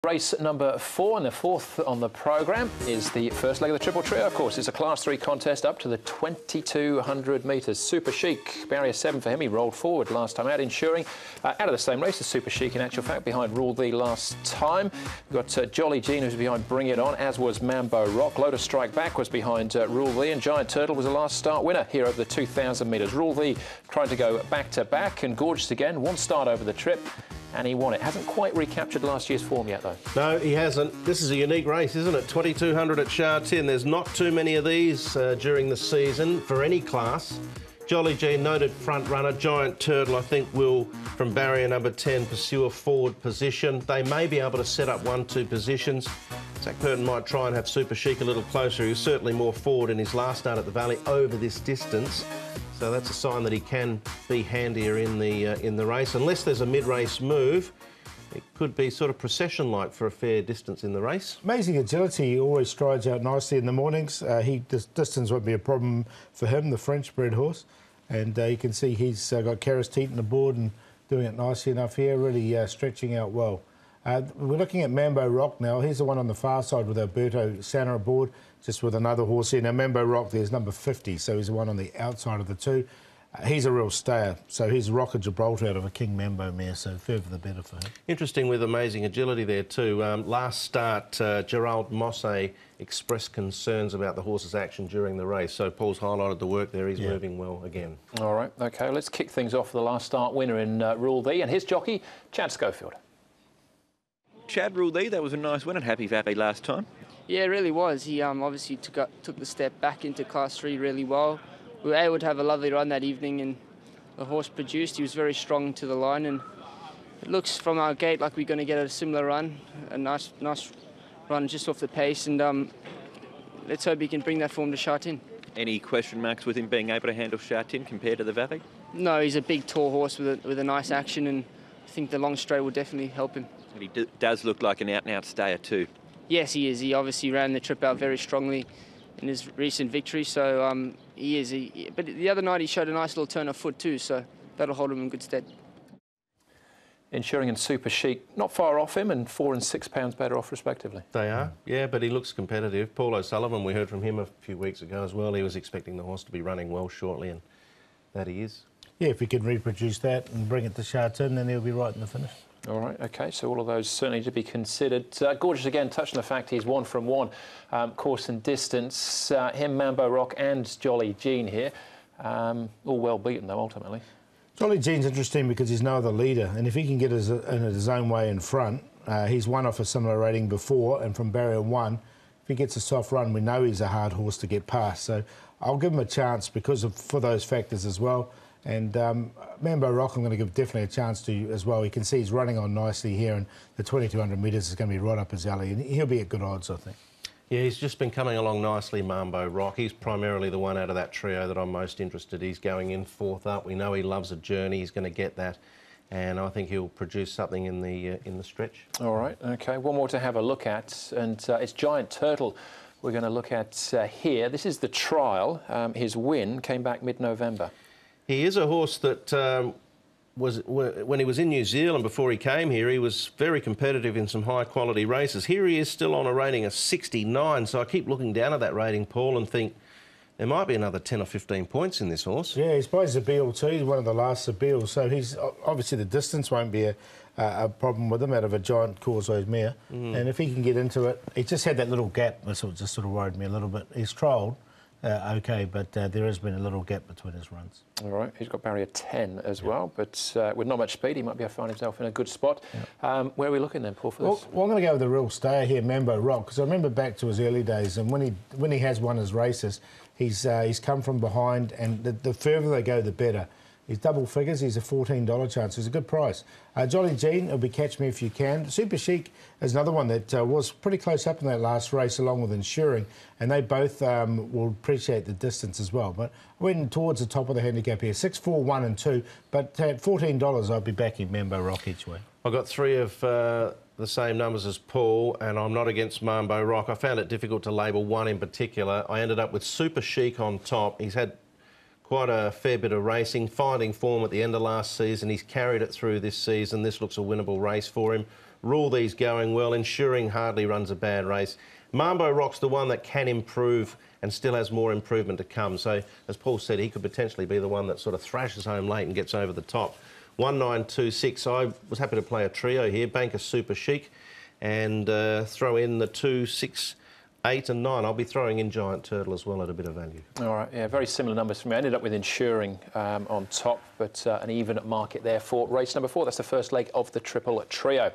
Race number 4 and the fourth on the programme is the first leg of the Triple Trio, of course. It's a Class 3 contest up to the 2,200 metres. Super Chic, barrier 7 for him. He rolled forward last time out, ensuring out of the same race as Super Chic, in actual fact, behind Rule Thee last time. We've got Jolly Jean, who's behind Bring It On, as was Mambo Rock. Lotus Strike Back was behind Rule Thee, and Giant Turtle was the last start winner here over the 2,000 metres. Rule Thee trying to go back-to-back, and gorgeous again. One start over the trip, and he won it. Hasn't quite recaptured last year's form yet, though. No, he hasn't. This is a unique race, isn't it? 2,200 at Sha Tin. There's not too many of these during the season for any class. Jolly Jean, noted front runner. Giant Turtle, I think, will, from barrier number 10, pursue a forward position. They may be able to set up 1-2 positions. Zach Purton might try and have Super Chic a little closer. He was certainly more forward in his last start at the Valley over this distance. So that's a sign that he can be handier in the race. Unless there's a mid-race move, it could be sort of procession-like for a fair distance in the race. Amazing agility. He always strides out nicely in the mornings. This distance won't be a problem for him, the French-bred horse. And you can see he's got Karis Teeton aboard and doing it nicely enough here, really stretching out well. We're looking at Mambo Rock now. He's the one on the far side with Alberto Santa aboard, just with another horse here. Now, Mambo Rock, there's number 50, so he's the one on the outside of the two. He's a real stayer, so he's Rock of Gibraltar out of a King Mambo mare, so further the better for him. Interesting with amazing agility there too. Last start, Gerald Mosse expressed concerns about the horse's action during the race, so Paul's highlighted the work there. He's moving well again. All right, OK, let's kick things off for the last start winner in Rule Thee, and his jockey, Chad Schofield. Chad, Rule Thee, that was a nice win at Happy Valley last time. Yeah, it really was. He obviously took the step back into Class 3 really well. We were able to have a lovely run that evening, and the horse produced. He was very strong to the line, and it looks from our gate like we're going to get a similar run, a nice run just off the pace, and let's hope he can bring that form to Sha Tin. Any question marks with him being able to handle Sha Tin compared to the Valley? No, he's a big, tall horse with a nice action, and I think the long straight will definitely help him. And he does look like an out-and-out stayer too. Yes, he is. He obviously ran the trip out very strongly in his recent victory, so he is. But the other night he showed a nice little turn of foot too, so that'll hold him in good stead. Ensuring and Super Chic not far off him, and £4 and £6 better off respectively. They are, yeah, but he looks competitive. Paul O'Sullivan, we heard from him a few weeks ago as well. He was expecting the horse to be running well shortly, and that he is. Yeah, if he can reproduce that and bring it to Sha Tin, then he'll be right in the finish. All right, OK, so all of those certainly to be considered. Gorgeous again, touching the fact he's 1 from 1, course and distance. Him, Mambo Rock and Jolly Jean here. All well beaten, though, ultimately. Jolly Jean's interesting because he's no other leader, and if he can get in his own way in front, he's won off a similar rating before, and from barrier 1, if he gets a soft run, we know he's a hard horse to get past. So I'll give him a chance for those factors as well. And Mambo Rock, I'm going to give definitely a chance to as well. You can see he's running on nicely here, and the 2,200 metres is going to be right up his alley, and he'll be at good odds, I think. Yeah, he's just been coming along nicely, Mambo Rock. He's primarily the one out of that trio that I'm most interested. He's going in 4th up. We know he loves a journey. He's going to get that, and I think he'll produce something in the stretch. All right, OK. One more to have a look at, and it's Giant Turtle we're going to look at here. This is the trial. His win came back mid-November. He is a horse that when he was in New Zealand before he came here, he was very competitive in some high-quality races. Here he is still on a rating of 69, so I keep looking down at that rating, Paul, and think there might be another 10 or 15 points in this horse. Yeah, he's by Zabeel too. He's one of the last Zabeel, so he's obviously the distance won't be a problem with him out of a Giant Causeway's mare. And if he can get into it, he just had that little gap. That's what just sort of worried me a little bit. He's trialled. OK, but there has been a little gap between his runs. All right, he's got barrier 10 as well, but with not much speed, he might be able to find himself in a good spot. Where are we looking then, Paul, for this? Well, I'm going to go with the real stayer here, Mambo Rock, because I remember back to his early days, and when he has won his races, he's come from behind, and the further they go, the better. He's double figures. He's a $14 chance. He's a good price. Jolly Jean will be Catch Me If You Can. Super Chic is another one that was pretty close up in that last race, along with Ensuring, and they both will appreciate the distance as well. But I went towards the top of the handicap here, 6, 4, 1 and 2. But at $14, I'll be backing Mambo Rock each way. I've got 3 of the same numbers as Paul, and I'm not against Mambo Rock. I found it difficult to label one in particular. I ended up with Super Chic on top. He's had quite a fair bit of racing, finding form at the end of last season. He's carried it through this season. This looks a winnable race for him. rule these going well. Ensuring hardly runs a bad race. Mambo Rock's the one that can improve and still has more improvement to come. So, as Paul said, he could potentially be the one that sort of thrashes home late and gets over the top. 1926, I was happy to play a trio here. Banker Super Chic and throw in the 2, 6, 8 and 9. I'll be throwing in Giant Turtle as well at a bit of value. All right, yeah, very similar numbers for me. I ended up with Ensuring on top, but an even market there for race number 4. That's the first leg of the triple trio.